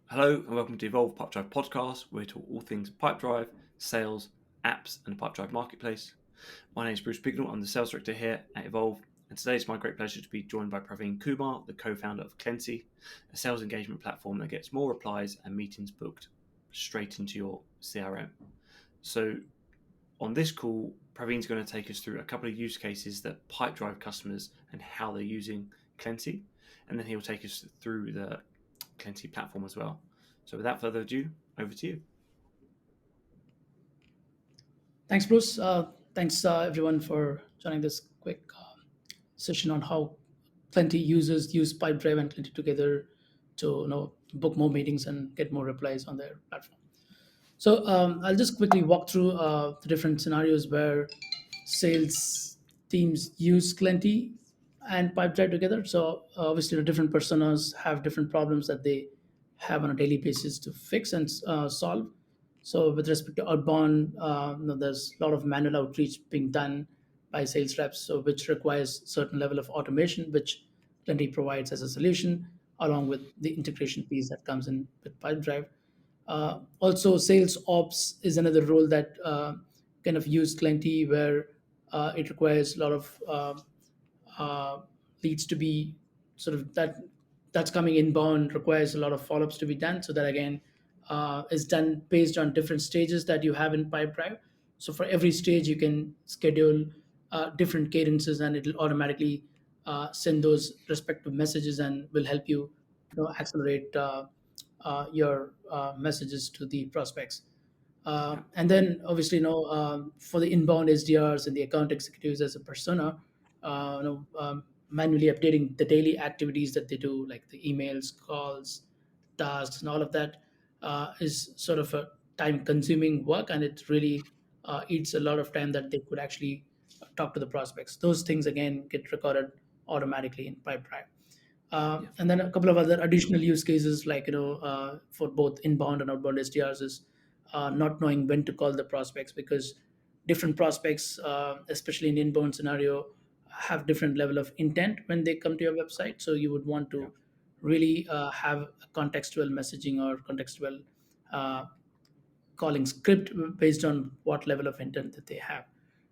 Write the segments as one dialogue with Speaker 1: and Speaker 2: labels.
Speaker 1: Hello and welcome to Evolve Pipedrive podcast, where we talk all things Pipedrive, sales, apps, and the Pipedrive marketplace. My name is Bruce Bignell. I'm the sales director here at Evolve, and today it's my great pleasure to be joined by Praveen Kumar, the co-founder of Klenty, a sales engagement platform that gets more replies and meetings booked straight into your CRM. So on this call, Praveen's going to take us through a couple of use cases that Pipedrive customers and how they're using Klenty, and then he'll take us through the Klenty platform as well. So without further ado, over to you.
Speaker 2: Thanks, Bruce. Thanks, everyone, for joining this quick session on how Plenty users use Pipedrive and Plenty together to book more meetings and get more replies on their platform. So I'll just quickly walk through the different scenarios where sales teams use Plenty and Pipedrive together. So obviously, the different personas have different problems that they have on a daily basis to fix and solve. So with respect to outbound, there's a lot of manual outreach being done by sales reps, so which requires certain level of automation, which Plenty provides as a solution, along with the integration piece that comes in with Pipedrive. Also, sales ops is another role that kind of use Plenty, where it requires a lot of uh, leads to be sort of that's coming inbound requires a lot of follow-ups to be done. So that again is done based on different stages that you have in Pipedrive. So for every stage, you can schedule different cadences, and it'll automatically send those respective messages and will help you, accelerate your messages to the prospects.
Speaker 1: Yeah,
Speaker 2: And then obviously, for the inbound SDRs and the account executives as a persona, manually updating the daily activities that they do, like the emails, calls, tasks, and all of that, is sort of a time-consuming work, and it really eats a lot of time that they could actually talk to the prospects. Those things again get recorded automatically in Pipedrive.
Speaker 1: yeah,
Speaker 2: And then a couple of other additional use cases, like for both inbound and outbound SDRs, is not knowing when to call the prospects, because different prospects, especially in inbound scenario, have different level of intent when they come to your website. So you would want
Speaker 1: yeah,
Speaker 2: to really have a contextual messaging or contextual uh, calling script based on what level of intent that they have,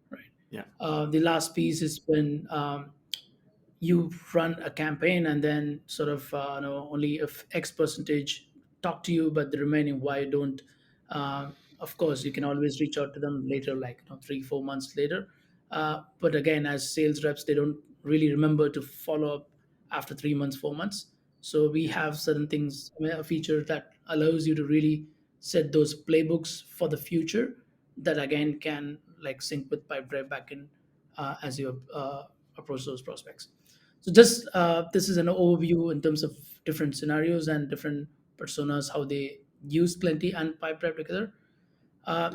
Speaker 2: right?
Speaker 1: yeah,
Speaker 2: The last piece is when you run a campaign, and then sort of only if X percentage talk to you, but the remaining Y don't. Of course, you can always reach out to them later, like 3-4 months later. But again, as sales reps, they don't really remember to follow up after 3 months, 4 months. So we
Speaker 1: yeah,
Speaker 2: have certain things, I mean, a feature that allows you to really set those playbooks for the future, that again can like sync with Pipedrive backend as you approach those prospects. So just this is an overview in terms of different scenarios and different personas, how they use Plenty and Pipedrive together.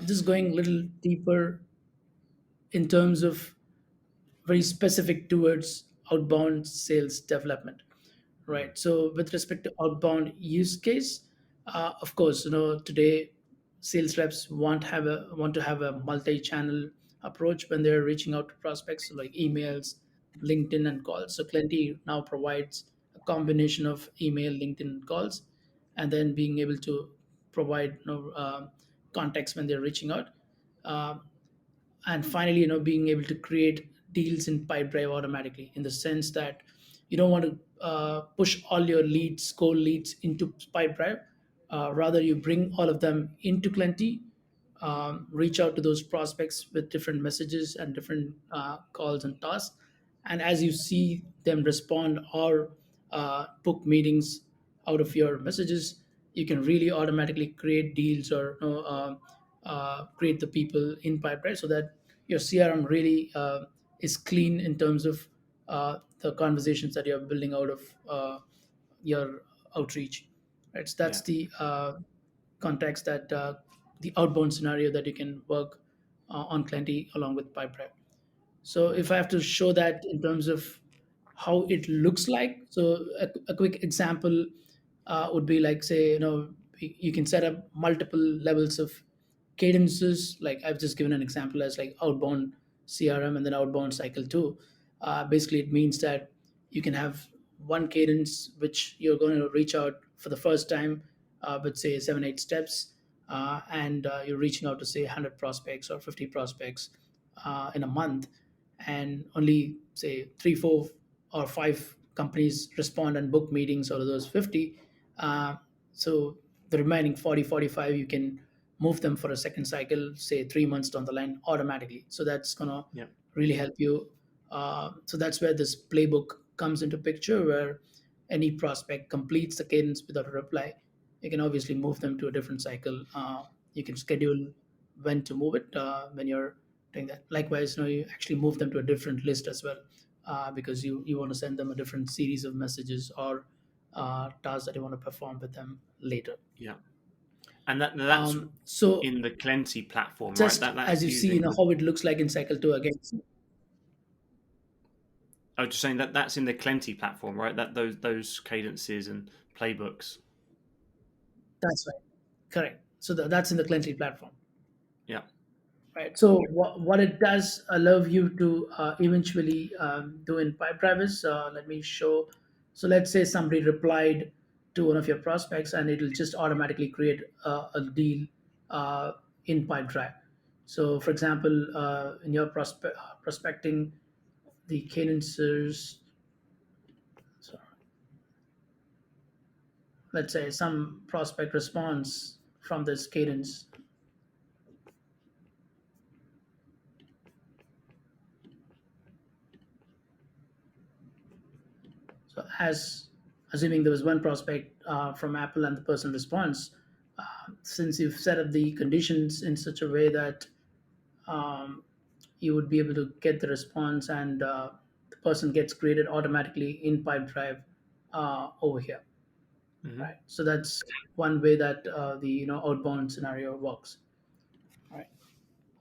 Speaker 2: Just going a little deeper in terms of very specific towards outbound sales development,
Speaker 1: mm,
Speaker 2: right? So with respect to outbound use case, of course, today sales reps want to have a multi-channel approach when they're reaching out to prospects, so like emails, LinkedIn, and calls. So Plenty now provides a combination of email, LinkedIn, and calls, and then being able to provide context when they're reaching out. Um, and finally, being able to create deals in Pipedrive automatically, in the sense that you don't want to push all your leads, cold leads, into Pipedrive. Rather, you bring all of them into Plenty, reach out to those prospects with different messages and different calls and tasks, and as you see them respond or book meetings out of your messages, you can really automatically create deals, or create the people in Pipedrive, so that your CRM really is clean in terms of the conversations that you're building out of your outreach. Right, so
Speaker 1: yeah,
Speaker 2: that's the context that the outbound scenario that you can work on Plenty along with Pipedrive. So
Speaker 1: yeah,
Speaker 2: if I have to show that in terms of how it looks like, so a quick example would be like, say, you can set up multiple levels of cadences. Like I've just given an example as like outbound CRM and then outbound cycle 2. Basically, it means that you can have one cadence which you're going to reach out for the first time, with say 7 8 steps, and you're reaching out to say 100 prospects or 50 prospects in a month, and only say 3 4 or 5 companies respond and book meetings out of those 50, uh, so the remaining 40 45 you can move them for a second cycle, say 3 months down the line automatically. So that's gonna
Speaker 1: Yeah.
Speaker 2: really help you. So that's where this playbook comes into picture, where any prospect completes the cadence without a reply, you can obviously move them to a different cycle. You can schedule when to move it when you're doing that. Likewise, you actually move them to a different list as well, because you want to send them a different series of messages or tasks that you want to perform with them later.
Speaker 1: Yeah. And that's
Speaker 2: So
Speaker 1: in the Klenty platform, right?
Speaker 2: just as
Speaker 1: That's
Speaker 2: you see,
Speaker 1: using the.
Speaker 2: how it looks like in cycle 2 again.
Speaker 1: I was just saying that's in the Klenty platform, right? That those cadences and playbooks.
Speaker 2: That's right. Correct. So that's in the Klenty platform.
Speaker 1: Yeah.
Speaker 2: Right. So what it does allow you to eventually do in Pipedrive is, let me show. So let's say somebody replied to one of your prospects, and it'll just automatically create a deal uh, in Pipedrive. So for example, in your prospecting, the cadences. So let's say some prospect response from this cadence. So, as assuming there was one prospect from Apple and the person responds, since you've set up the conditions in such a way that um, you would be able to get the response, and the person gets created automatically in Pipedrive over here,
Speaker 1: Hmm.
Speaker 2: right? So that's one way that the outbound scenario works, right?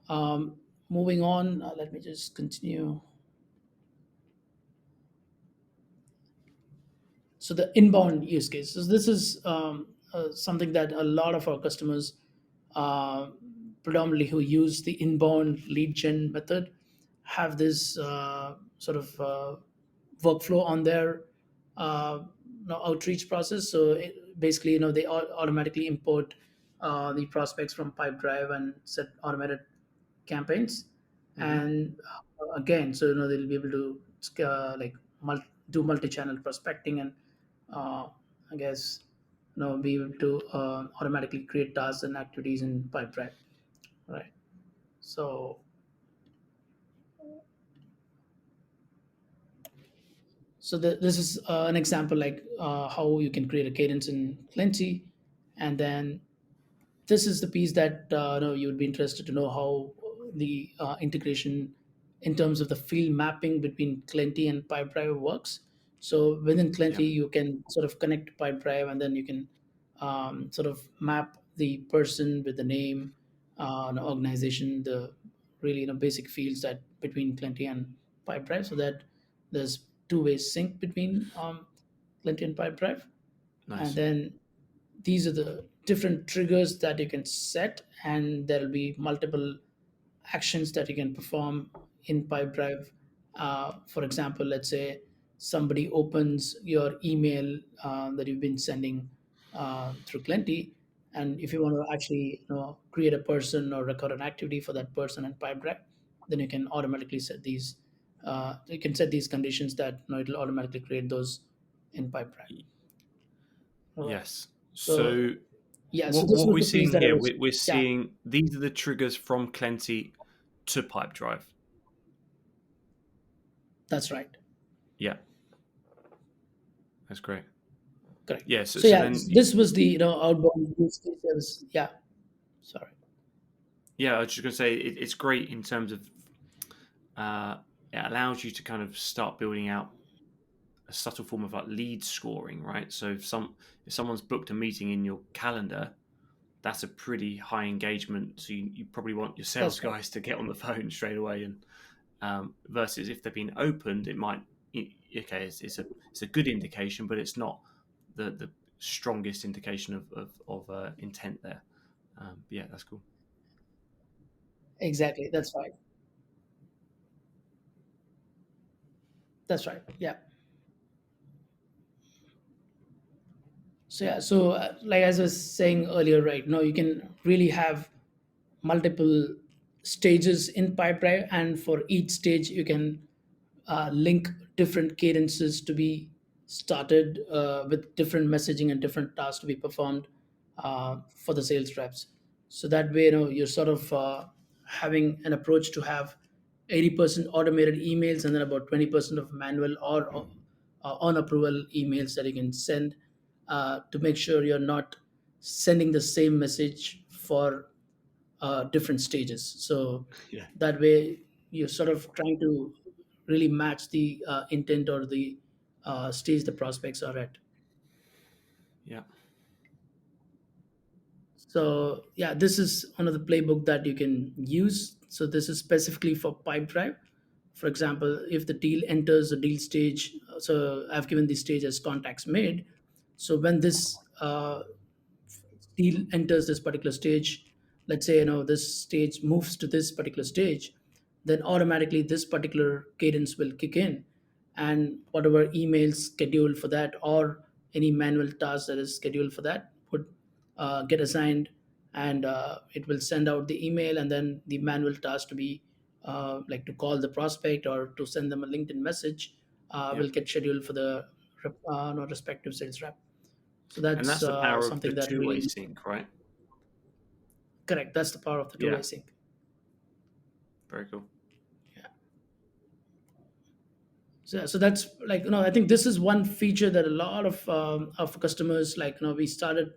Speaker 2: Um, Moving on, let me just continue. So the inbound use case. So this is something that a lot of our customers, uh, predominantly who use the inbound lead gen method, have this sort of workflow on their outreach process. So basically, they automatically import the prospects from Pipedrive and set automated campaigns.
Speaker 1: Hmm.
Speaker 2: And again, so they'll be able to like do multi-channel prospecting, and uh, I guess be able to automatically create tasks and activities in Pipedrive, right? So this is an example, like how you can create a cadence in Klenty. And then this is the piece that you would be interested to know how the integration in terms of the field mapping between Klenty and Pipedrive works. So within
Speaker 1: Yeah.
Speaker 2: Klenty, you can sort of connect Pipedrive, and then you can sort of map the person with the name, an organization, the really basic fields that between Klenty and Pipedrive, so that there's two-way sync between Klenty and Pipedrive. And
Speaker 1: Nice.
Speaker 2: then these are the different triggers that you can set, and there will be multiple actions that you can perform in Pipedrive. For example, let's say somebody opens your email that you've been sending through Klenty, and if you want to actually create a person or record an activity for that person in Pipedrive, then you can automatically set these. You can set these conditions that it'll automatically create those in Pipedrive.
Speaker 1: Y-
Speaker 2: All right.
Speaker 1: Yes.
Speaker 2: So
Speaker 1: So
Speaker 2: yeah, so this
Speaker 1: what
Speaker 2: was
Speaker 1: we're
Speaker 2: the piece
Speaker 1: seeing
Speaker 2: that I
Speaker 1: here,
Speaker 2: was.
Speaker 1: we're
Speaker 2: Yeah,
Speaker 1: seeing these are the triggers from Klenty to Pipedrive.
Speaker 2: that's right.
Speaker 1: Yeah, that's great.
Speaker 2: Correct.
Speaker 1: Yeah.
Speaker 2: So
Speaker 1: So
Speaker 2: yeah,
Speaker 1: then,
Speaker 2: this was the outbound use cases. Yeah, sorry.
Speaker 1: yeah, I was just gonna say it's great in terms of uh, it allows you to kind of start building out a subtle form of like lead scoring, right? So if someone's booked a meeting in your calendar, that's a pretty high engagement. So you probably want your sales
Speaker 2: That's right.
Speaker 1: guys to get on the phone straight away, and versus if they've been opened, it might okay, it's a good indication, but it's not the strongest indication of intent there. Yeah, that's cool.
Speaker 2: Exactly. That's right. That's right. Yeah. Like as I was saying earlier, right now you can really have multiple stages in Pipedrive, and for each stage you can link different cadences to be started with different messaging and different tasks to be performed for the sales reps. So that way, you're sort of having an approach to have 80% automated emails and then about 20% of manual or on approval emails that you can send to make sure you're not sending the same message for different stages. So
Speaker 1: Yeah.
Speaker 2: that way, you're sort of trying to really match the intent or the stage the prospects are at.
Speaker 1: Yeah.
Speaker 2: So yeah, this is one of the playbook that you can use. So this is specifically for Pipedrive. For example, if the deal enters the deal stage, so I've given the stage as contacts made. So when this deal enters this particular stage, let's say this stage moves to this particular stage, then automatically this particular cadence will kick in, and whatever emails scheduled for that or any manual task that is scheduled for that would get assigned, and it will send out the email, and then the manual task to be like to call the prospect or to send them a LinkedIn message
Speaker 1: Yeah.
Speaker 2: will get scheduled for the respective sales rep. So
Speaker 1: And
Speaker 2: that's
Speaker 1: that's the power of the
Speaker 2: something that
Speaker 1: two-way
Speaker 2: really
Speaker 1: sync, right?
Speaker 2: correct. That's the power of the two-way
Speaker 1: Yeah.
Speaker 2: sync.
Speaker 1: Very cool.
Speaker 2: Yeah. So that's like I think this is one feature that a lot of customers like. We started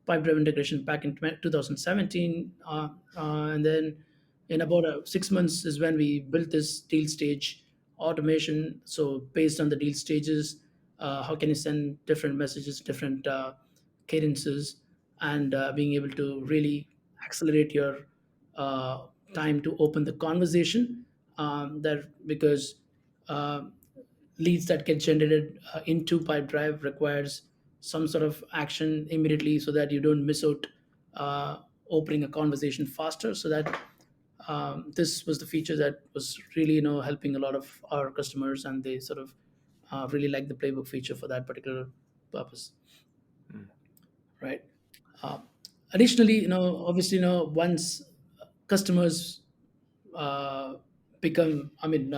Speaker 2: pipe drive integration back in 2017, and then in about 6 months is when we built this deal stage automation. So based on the deal stages, how can you send different messages, different cadences, and being able to really accelerate your uh, time to open the conversation. That because uh, leads that get generated into Pipedrive requires some sort of action immediately, so that you don't miss out opening a conversation faster. So that this was the feature that was really helping a lot of our customers, and they sort of really like the playbook feature for that particular purpose,
Speaker 1: Mm.
Speaker 2: right? uh, Additionally, obviously, once customers uh, become I mean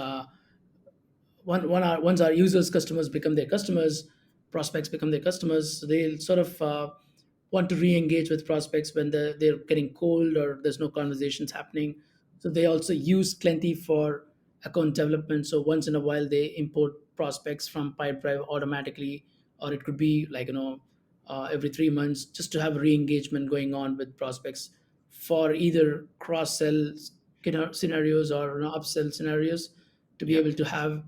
Speaker 2: once our users customers become their customers, prospects become their customers, so they'll sort of want to re-engage with prospects when they're getting cold or there's no conversations happening. So they also use Klenty for account development. So once in a while they import prospects from Pipedrive automatically, or it could be like every 3 months, just to have re-engagement going on with prospects for either cross-sell scenarios or upsell scenarios, to be
Speaker 1: Yeah.
Speaker 2: able to have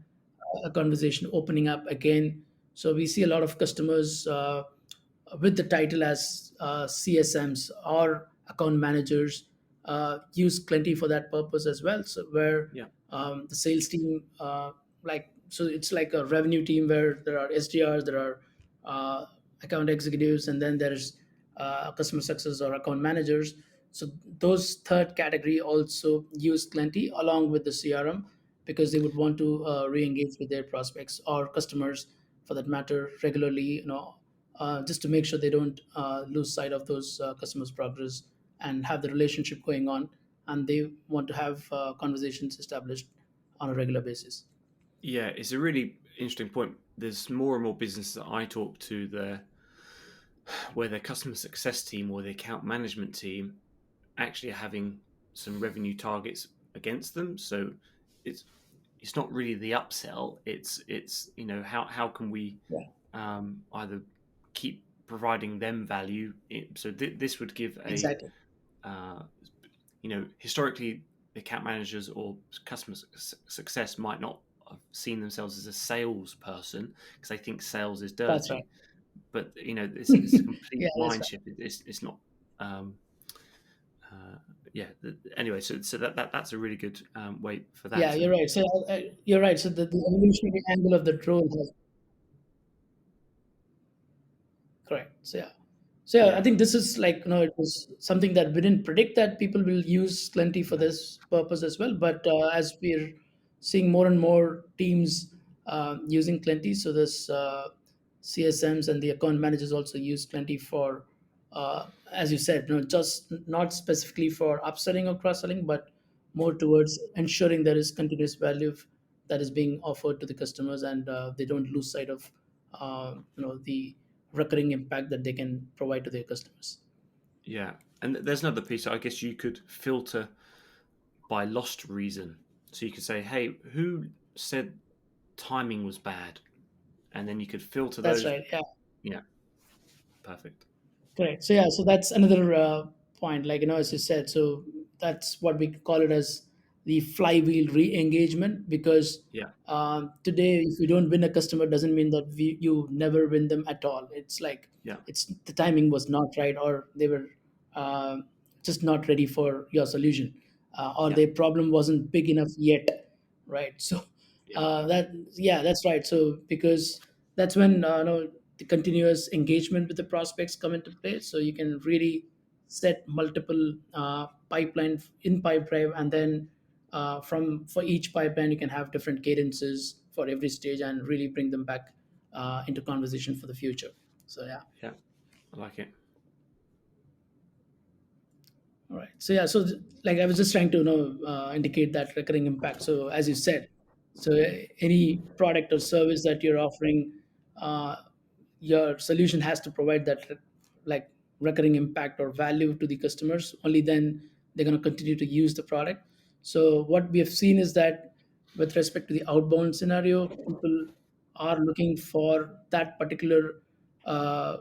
Speaker 2: a conversation opening up again. So we see a lot of customers with the title as CSMs or account managers use Klenty for that purpose as well. So where
Speaker 1: Yeah.
Speaker 2: the sales team, so it's like a revenue team where there are SDRs, there are account executives, and then there's customer success or account managers. So those third category also use Klenty along with the CRM, because they would want to re-engage with their prospects or customers for that matter regularly, just to make sure they don't lose sight of those customers' progress and have the relationship going on, and they want to have conversations established on a regular basis.
Speaker 1: Yeah. It's a really interesting point. There's more and more businesses that I talk to there where their customer success team or the account management team actually are having some revenue targets against them. So it's it's not really the upsell. It's how can we
Speaker 2: Yeah,
Speaker 1: either keep providing them value. So this would give a
Speaker 2: exactly.
Speaker 1: uh, historically the account managers or customer success might not have seen themselves as a salesperson because they think sales is
Speaker 2: That's right.
Speaker 1: dirty. But it's a complete
Speaker 2: Yeah, that's
Speaker 1: mind
Speaker 2: right.
Speaker 1: shift. It's not. Um, yeah. Anyway, so that's a really good way for
Speaker 2: Yeah,
Speaker 1: that.
Speaker 2: you're
Speaker 1: And
Speaker 2: right. So you're right. So the evolutionary angle of the role has correct. So I
Speaker 1: yeah,
Speaker 2: think this is like it was something that we didn't predict that people will use Plenty for
Speaker 1: no,
Speaker 2: this purpose as well. But as we're seeing more and more teams using Plenty, so this CSMs and the account managers also use Klenty for, as you said, just not specifically for upselling or cross selling, but more towards ensuring there is continuous value that is being offered to the customers, and they don't lose sight of the recurring impact that they can provide to their customers.
Speaker 1: Yeah. And there's another piece. I guess you could filter by lost reason. So you could say, hey, who said timing was bad? And then you could filter
Speaker 2: That's
Speaker 1: those.
Speaker 2: right. Yeah.
Speaker 1: Yeah, perfect.
Speaker 2: Correct. So yeah, so that's another point. Like as you said, so that's what we call it as the flywheel re-engagement. Because
Speaker 1: Yeah,
Speaker 2: today, if you don't win a customer, doesn't mean that you never win them at all. It's like
Speaker 1: yeah,
Speaker 2: it's the timing was not right, or they were uh, just not ready for your solution, or
Speaker 1: yeah,
Speaker 2: their problem wasn't big enough yet, right? So
Speaker 1: yeah,
Speaker 2: that yeah, that's right. So because that's when the continuous engagement with the prospects come into play. So you can really set multiple pipeline in Pipedrive, and then from for each pipeline you can have different cadences for every stage and really bring them back into conversation for the future. So yeah.
Speaker 1: yeah. I like it.
Speaker 2: All right. So yeah. So like I was just trying to indicate that recurring impact. So as you said, so any product or service that you're offering, uh, your solution has to provide that like recurring impact or value to the customers. Only then they're going to continue to use the product. So what we have seen is that with respect to the outbound scenario, people are looking for that particular uh,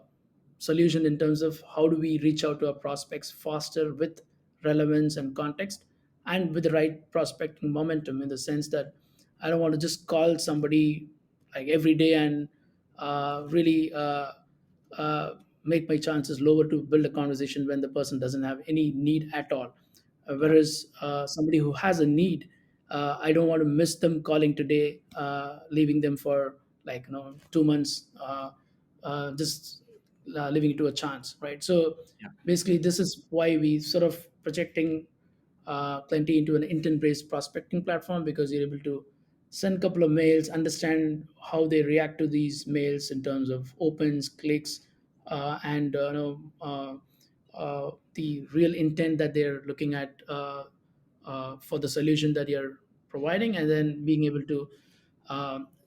Speaker 2: solution in terms of how do we reach out to our prospects faster with relevance and context, and with the right prospecting momentum, in the sense that I don't want to just call somebody like every day and really make my chances lower to build a conversation when the person doesn't have any need at all.
Speaker 1: Yeah,
Speaker 2: Whereas somebody who has a need, I don't want to miss them calling today, leaving them for like 2 months, just leaving it to a chance, right? So
Speaker 1: yeah,
Speaker 2: basically, this is why we sort of projecting Plenty into an intent-based prospecting platform, because you're able to send a couple of mails, understand how they react to these mails in terms of opens, clicks, and the real intent that they're looking at for the solution that you're providing, and then being able to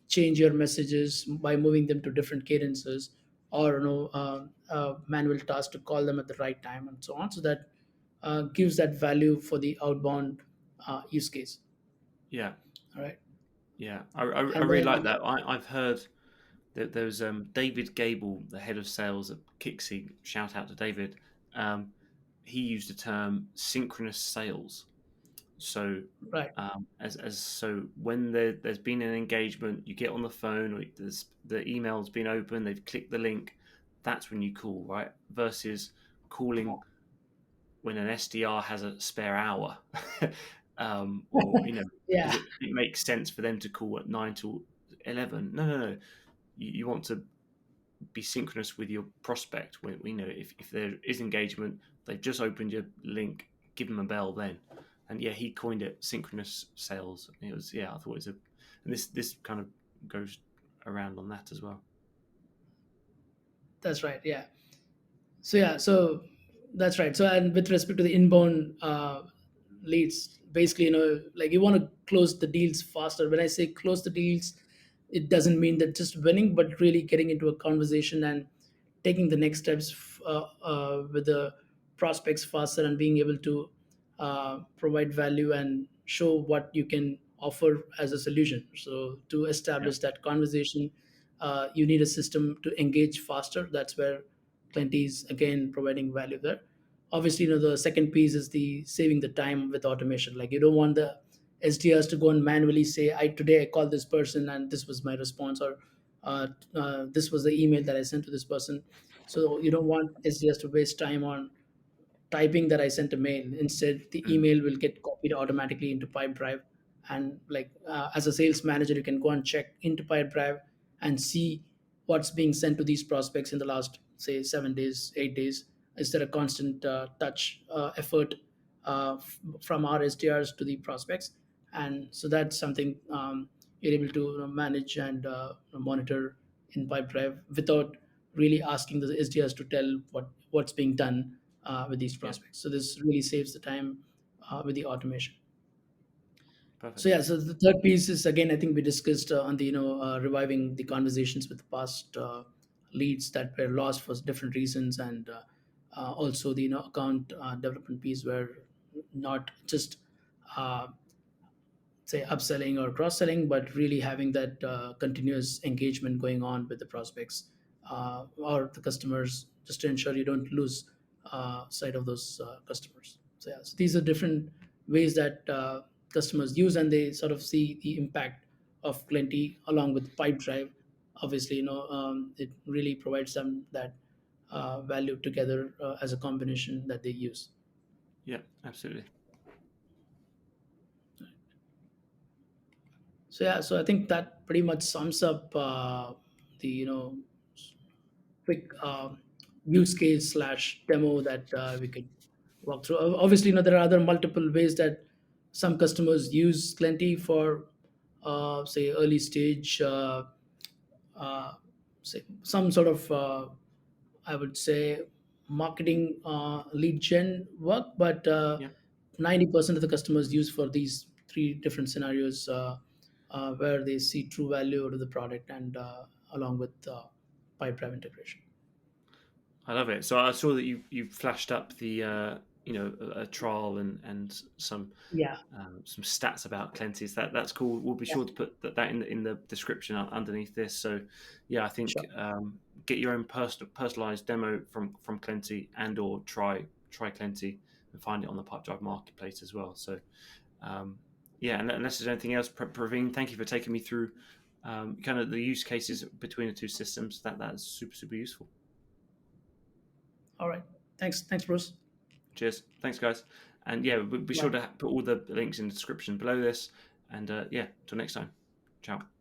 Speaker 2: change your messages by moving them to different cadences, or manual task to call them at the right time, and so on. So that gives that value for the outbound use case.
Speaker 1: yeah,
Speaker 2: All right.
Speaker 1: yeah. I
Speaker 2: And
Speaker 1: really like
Speaker 2: then
Speaker 1: that. I've heard that there was David Gable, the head of sales at Kixie. Shout out to David. Um, he used the term synchronous sales. So,
Speaker 2: right.
Speaker 1: as so when there's been an engagement, you get on the phone, or the email's been open, they've clicked the link. That's when you call, right? Versus calling when an SDR has a spare hour, or
Speaker 2: Yeah.
Speaker 1: because it makes sense for them to call at 9 to 11. No, no, no. You want to be synchronous with your prospect. When if there is engagement, they've just opened your link, give them a bell then. And yeah, he coined it synchronous sales. It was I thought it was and this kind of goes around on that as well.
Speaker 2: That's right. Yeah. So yeah, so that's right. So and with respect to the inbound leads, basically, like you want to close the deals faster. When I say close the deals, it doesn't mean that just winning, but really getting into a conversation and taking the next steps with the prospects faster, and being able to provide value and show what you can offer as a solution. So to
Speaker 1: Yeah,
Speaker 2: establish that conversation, you need a system to engage faster. That's where Plenty is again providing value there. Obviously, the second piece is the saving the time with automation. Like you don't want the SDRs to go and manually say, "I today I called this person and this was my response," or "This was the email that I sent to this person." So you don't want SDRs to waste time on typing that I sent a mail. Instead, the
Speaker 1: mm,
Speaker 2: email will get copied automatically into Pipedrive. And like as a sales manager, you can go and check into Pipedrive and see what's being sent to these prospects in the last, say, 7 days, 8 days. Is there a constant touch effort from our SDRs to the prospects? And so that's something you're able to manage and monitor in Pipedrive without really asking the SDRs to tell what's being done with these
Speaker 1: Yeah,
Speaker 2: prospects. So this really saves the time with the automation. So
Speaker 1: perfect.
Speaker 2: yeah, so the third piece is, again, I think we discussed on the reviving the conversations with the past leads that were lost for different reasons, and also the account development piece, where not just uh, say upselling or cross selling, but really having that continuous engagement going on with the prospects or the customers, just to ensure you don't lose sight of those customers. So yeah, so these are different ways that customers use, and they sort of see the impact of Klenty along with Pipedrive. Obviously, it really provides them that value together as a combination that they use.
Speaker 1: Yeah, absolutely.
Speaker 2: So yeah, so I think that pretty much sums up the quick use case slash demo that we could walk through. Obviously, there are other multiple ways that some customers use Klenty for, say, early stage, uh, say, some sort of, I would say, marketing lead gen work, but
Speaker 1: Yeah.
Speaker 2: 90% of the customers use for these three different scenarios where they see true value out of the product, and along with Pipedrive integration.
Speaker 1: I love it. So I saw that you flashed up the a trial and
Speaker 2: Yeah,
Speaker 1: some stats about Clenties. That's cool. We'll be
Speaker 2: yeah,
Speaker 1: sure to put that in the description underneath this. So yeah, I think
Speaker 2: sure.
Speaker 1: get your own personalized demo from Clenty, and or try Clenty and find it on the Pipedrive marketplace as well. So yeah, and unless there's anything else, Praveen, thank you for taking me through kind of the use cases between the two systems. That's super useful.
Speaker 2: All right. Thanks, Bruce.
Speaker 1: Cheers. Thanks, guys. And yeah, be sure
Speaker 2: Bye.
Speaker 1: to put all the links in the description below this. And yeah, till next time. Ciao.